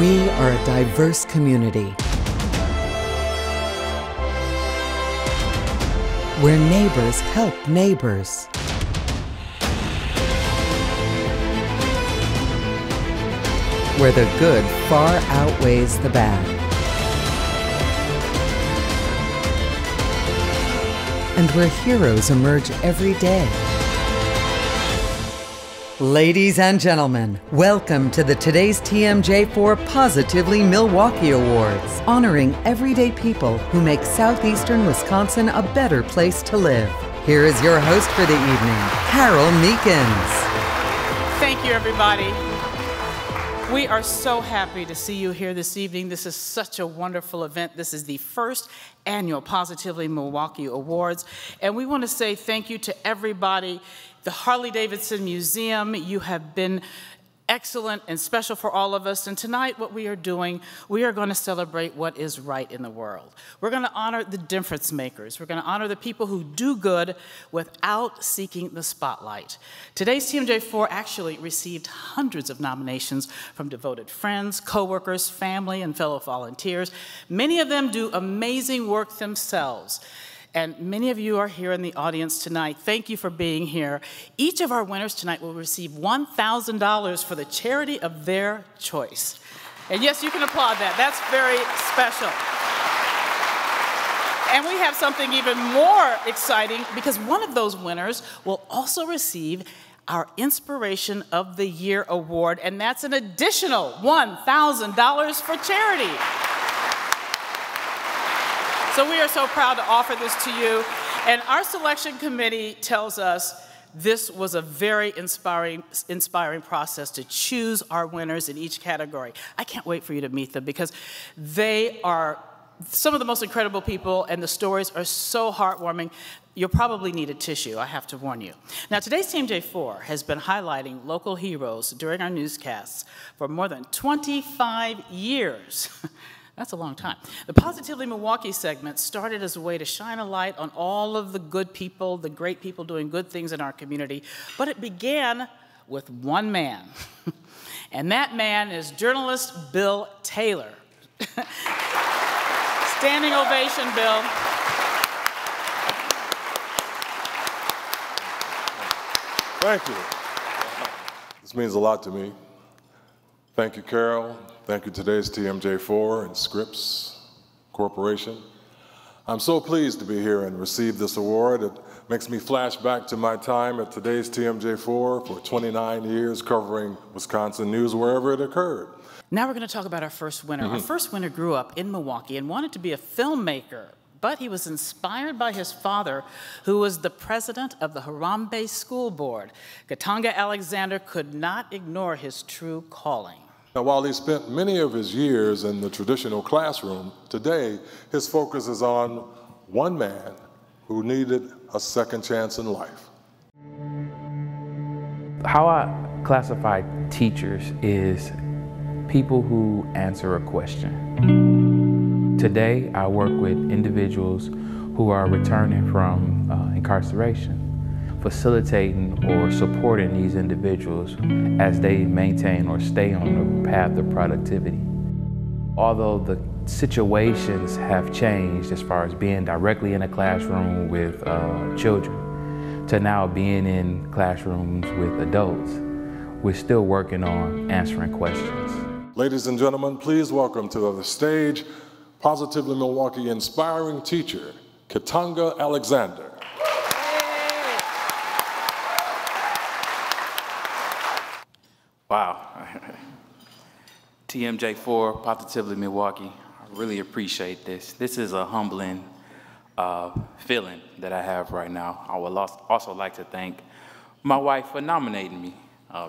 We are a diverse community where neighbors help neighbors. Where the good far outweighs the bad. And where heroes emerge every day. Ladies and gentlemen, welcome to the Today's TMJ4 Positively Milwaukee Awards, honoring everyday people who make southeastern Wisconsin a better place to live. Here is your host for the evening, Carol Meekins. Thank you, everybody. We are so happy to see you here this evening. This is such a wonderful event. This is the first annual Positively Milwaukee Awards, and we want to say thank you to everybody. The Harley-Davidson Museum, you have been excellent and special for all of us. And tonight, what we are doing, we are going to celebrate what is right in the world. We're going to honor the difference makers. We're going to honor the people who do good without seeking the spotlight. Today's TMJ4 actually received hundreds of nominations from devoted friends, coworkers, family, and fellow volunteers. Many of them do amazing work themselves. And many of you are here in the audience tonight. Thank you for being here. Each of our winners tonight will receive $1,000 for the charity of their choice. And yes, you can applaud that. That's very special. And we have something even more exciting because one of those winners will also receive our Inspiration of the Year Award, and that's an additional $1,000 for charity. So we are so proud to offer this to you. And our selection committee tells us this was a very inspiring process to choose our winners in each category. I can't wait for you to meet them because they are some of the most incredible people and the stories are so heartwarming. You'll probably need a tissue, I have to warn you. Now, today's TMJ4 has been highlighting local heroes during our newscasts for more than 25 years. That's a long time. The Positively Milwaukee segment started as a way to shine a light on all of the good people, the great people doing good things in our community, but it began with one man. And that man is journalist Bill Taylor. Standing ovation, Bill. Thank you. This means a lot to me. Thank you, Carol. Thank you, today's TMJ4 and Scripps Corporation. I'm so pleased to be here and receive this award. It makes me flash back to my time at today's TMJ4 for 29 years covering Wisconsin news wherever it occurred. Now we're going to talk about our first winner. Our first winner grew up in Milwaukee and wanted to be a filmmaker, but he was inspired by his father, who was the president of the Harambe School Board. Katanga Alexander could not ignore his true calling. Now, while he spent many of his years in the traditional classroom, today his focus is on one man who needed a second chance in life. How I classify teachers is people who answer a question. Today, I work with individuals who are returning from incarceration, facilitating or supporting these individuals as they maintain or stay on the path of productivity. Although the situations have changed as far as being directly in a classroom with children to now being in classrooms with adults, we're still working on answering questions. Ladies and gentlemen, please welcome to the stage Positively Milwaukee inspiring teacher, Katanga Alexander. Wow. TMJ4, Positively Milwaukee, I really appreciate this. This is a humbling feeling that I have right now. I would also like to thank my wife for nominating me,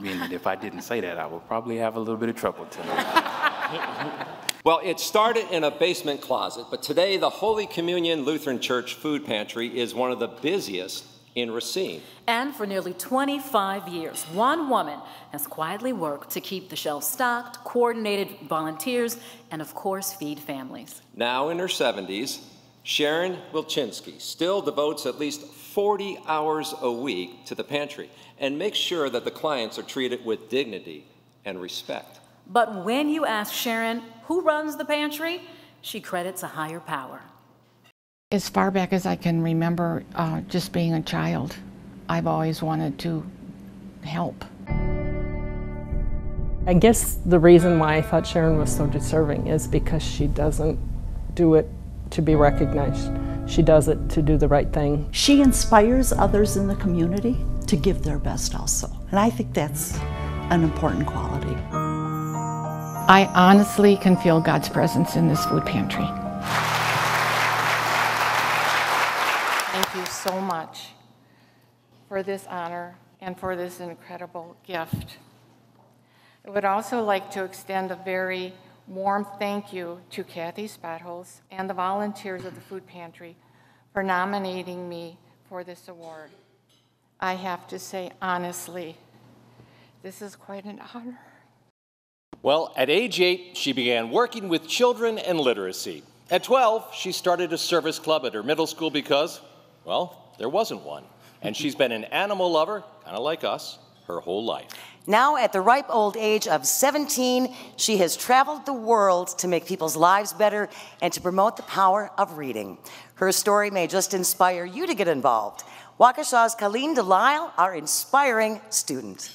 meaning that if I didn't say that, I would probably have a little bit of trouble tonight. Well, it started in a basement closet, but today the Holy Communion Lutheran Church food pantry is one of the busiest in Racine. And for nearly 25 years, one woman has quietly worked to keep the shelves stocked, coordinated volunteers, and of course, feed families. Now in her 70s, Sharon Wilczynski still devotes at least 40 hours a week to the pantry and makes sure that the clients are treated with dignity and respect. But when you ask Sharon who runs the pantry, she credits a higher power. As far back as I can remember, just being a child, I've always wanted to help. I guess the reason why I thought Sharon was so deserving is because she doesn't do it to be recognized. She does it to do the right thing. She inspires others in the community to give their best also. And I think that's an important quality. I honestly can feel God's presence in this food pantry. Thank you so much for this honor and for this incredible gift. I would also like to extend a very warm thank you to Kathy Spatholz and the volunteers of the food pantry for nominating me for this award. I have to say, honestly, this is quite an honor. Well, at age 8, she began working with children and literacy. At 12, she started a service club at her middle school because, well, there wasn't one. And she's been an animal lover, kind of like us, her whole life. Now, at the ripe old age of 17, she has traveled the world to make people's lives better and to promote the power of reading. Her story may just inspire you to get involved. Waukesha's Colleen Delisle, our inspiring student.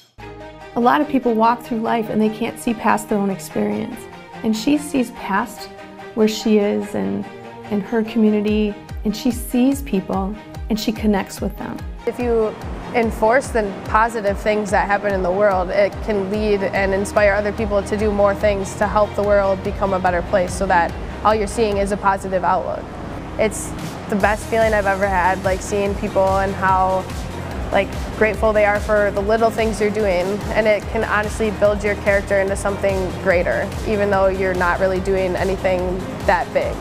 A lot of people walk through life and they can't see past their own experience. And she sees past where she is and in her community, and she sees people and she connects with them. If you enforce the positive things that happen in the world, it can lead and inspire other people to do more things to help the world become a better place, so that all you're seeing is a positive outlook. It's the best feeling I've ever had, like seeing people and how grateful they are for the little things you're doing, and it can honestly build your character into something greater, even though you're not really doing anything that big.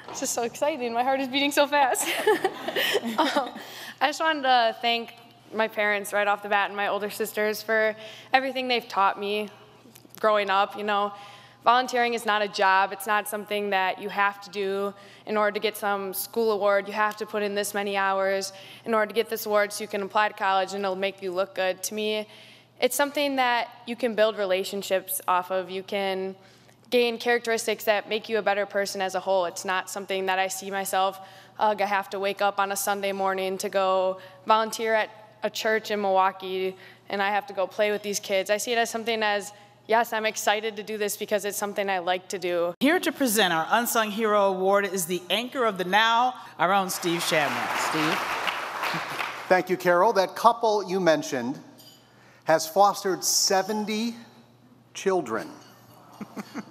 It's just so exciting. My heart is beating so fast. I just wanted to thank my parents right off the bat and my older sisters for everything they've taught me growing up. You know, volunteering is not a job. It's not something that you have to do in order to get some school award. You have to put in this many hours in order to get this award so you can apply to college and it'll make you look good. To me, it's something that you can build relationships off of. You can gain characteristics that make you a better person as a whole. It's not something that I see myself, I have to wake up on a Sunday morning to go volunteer at a church in Milwaukee and I have to go play with these kids. I see it as something as, yes, I'm excited to do this because it's something I like to do. Here to present our Unsung Hero Award is the anchor of the Now, our own Steve Shamrock. Steve? Thank you, Carol. That couple you mentioned has fostered 70 children.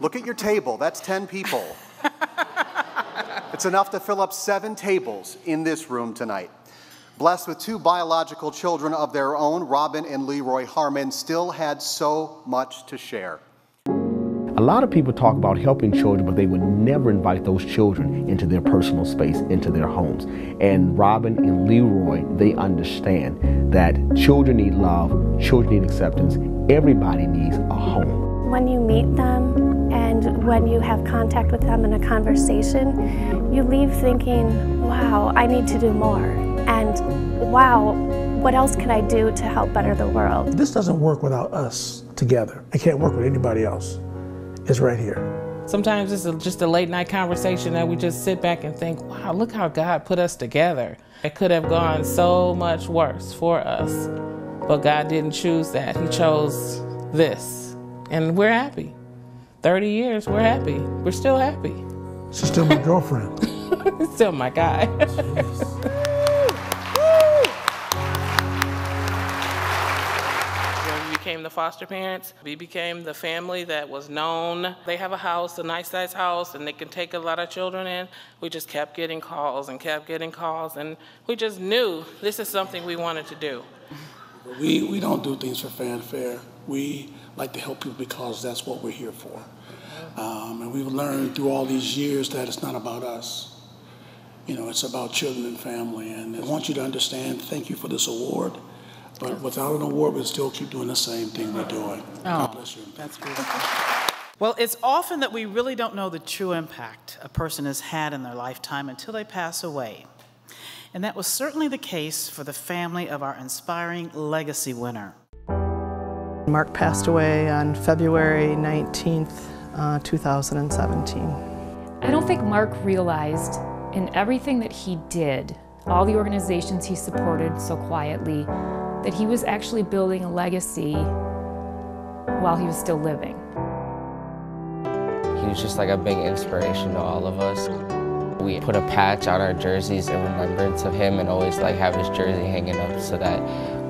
Look at your table. That's 10 people. It's enough to fill up 7 tables in this room tonight. Blessed with 2 biological children of their own, Robin and Leroy Harmon still had so much to share. A lot of people talk about helping children, but they would never invite those children into their personal space, into their homes. And Robin and Leroy, they understand that children need love, children need acceptance, everybody needs a home. When you meet them and when you have contact with them in a conversation, you leave thinking, wow, I need to do more. And wow, what else can I do to help better the world? This doesn't work without us together. I can't work with anybody else. It's right here. Sometimes it's just a late night conversation that we just sit back and think, wow, look how God put us together. It could have gone so much worse for us, but God didn't choose that. He chose this. And we're happy. 30 years, we're happy. We're still happy. She's still my girlfriend. Still my guy. When we became the foster parents, we became the family that was known. They have a house, a nice size house, and they can take a lot of children in. We just kept getting calls and kept getting calls, and we just knew this is something we wanted to do. We don't do things for fanfare. We like to help people because that's what we're here for. And we've learned through all these years that it's not about us. You know, it's about children and family. And I want you to understand, thank you for this award. But without an award, we'll still keep doing the same thing we're doing. God bless you. That's beautiful. Well, it's often that we really don't know the true impact a person has had in their lifetime until they pass away. And that was certainly the case for the family of our Inspiring Legacy winner. Mark passed away on February 19th, 2017. I don't think Mark realized in everything that he did, all the organizations he supported so quietly, that he was actually building a legacy while he was still living. He was just like a big inspiration to all of us. We put a patch on our jerseys in remembrance of him and always like have his jersey hanging up so that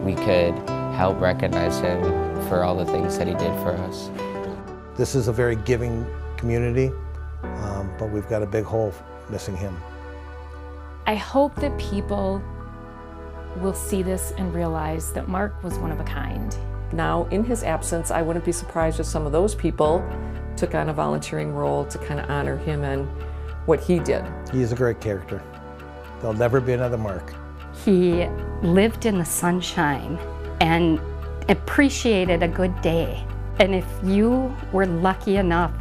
we could help recognize him for all the things that he did for us. This is a very giving community, but we've got a big hole missing him. I hope that people will see this and realize that Mark was one of a kind. Now, in his absence, I wouldn't be surprised if some of those people took on a volunteering role to kind of honor him and what he did. He's a great character. There'll never be another Mark. He lived in the sunshine and appreciated a good day. And if you were lucky enough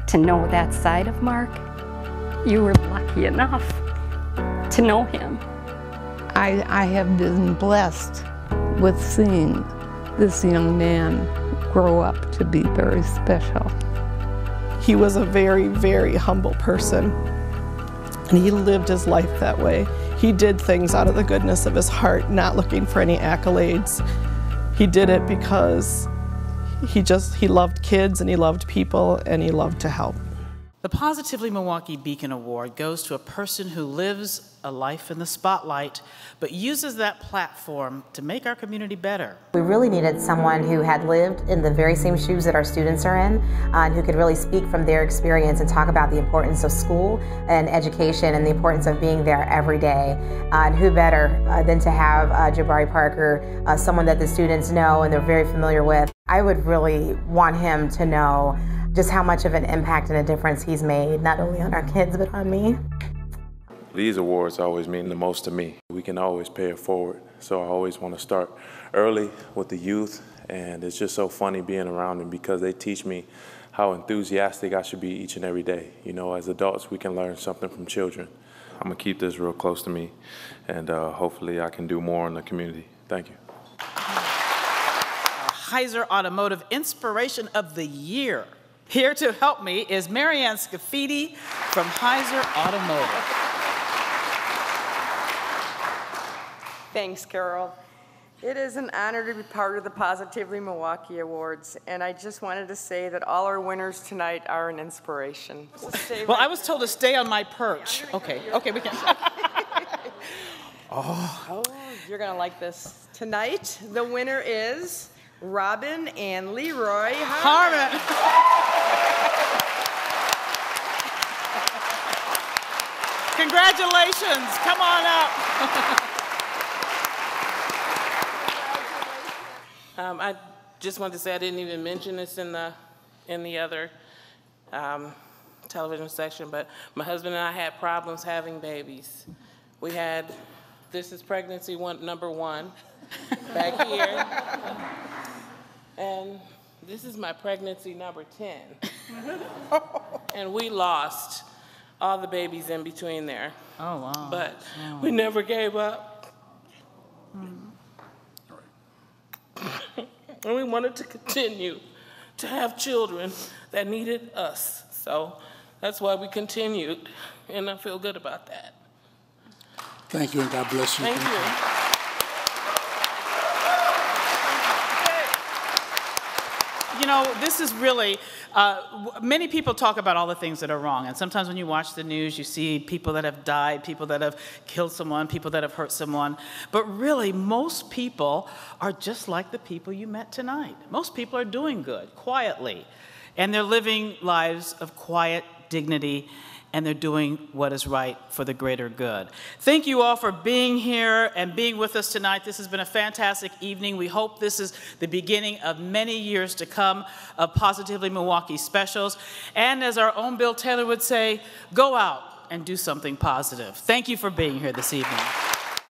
to know that side of Mark, you were lucky enough to know him. I have been blessed with seeing this young man grow up to be very special. He was a very, very humble person, and he lived his life that way. He did things out of the goodness of his heart, not looking for any accolades. He did it because he loved kids and he loved people and he loved to help. The Positively Milwaukee Beacon Award goes to a person who lives a life in the spotlight, but uses that platform to make our community better. We really needed someone who had lived in the very same shoes that our students are in, and who could really speak from their experience and talk about the importance of school and education and the importance of being there every day. And who better than to have Jabari Parker, someone that the students know and they're very familiar with. I would really want him to know just how much of an impact and a difference he's made, not only on our kids, but on me. These awards always mean the most to me. We can always pay it forward, so I always want to start early with the youth, and it's just so funny being around them because they teach me how enthusiastic I should be each and every day. You know, as adults, we can learn something from children. I'm going to keep this real close to me, and hopefully I can do more in the community. Thank you. Heiser Automotive Inspiration of the Year. Here to help me is Marianne Scafidi from Heiser Automotive. Thanks, Carol. It is an honor to be part of the Positively Milwaukee Awards, and I just wanted to say that all our winners tonight are an inspiration. Well, I was told to stay on my perch. Okay, we can. Oh, you're gonna like this. Tonight, the winner is Robin and Leroy Harmon. Congratulations, come on up. I just wanted to say I didn't even mention this in the other television section, but my husband and I had problems having babies. We had, this is pregnancy number 1 back here, and this is my pregnancy number 10. And we lost all the babies in between there. Oh, wow. But we never gave up. And we wanted to continue to have children that needed us. So that's why we continued, and I feel good about that. Thank you, and God bless you. Thank you. You know, this is really, many people talk about all the things that are wrong, and sometimes when you watch the news, you see people that have died, people that have killed someone, people that have hurt someone, but really, most people are just like the people you met tonight. Most people are doing good, quietly, and they're living lives of quiet dignity, and they're doing what is right for the greater good. Thank you all for being here and being with us tonight. This has been a fantastic evening. We hope this is the beginning of many years to come of Positively Milwaukee specials. And as our own Bill Taylor would say, go out and do something positive. Thank you for being here this evening.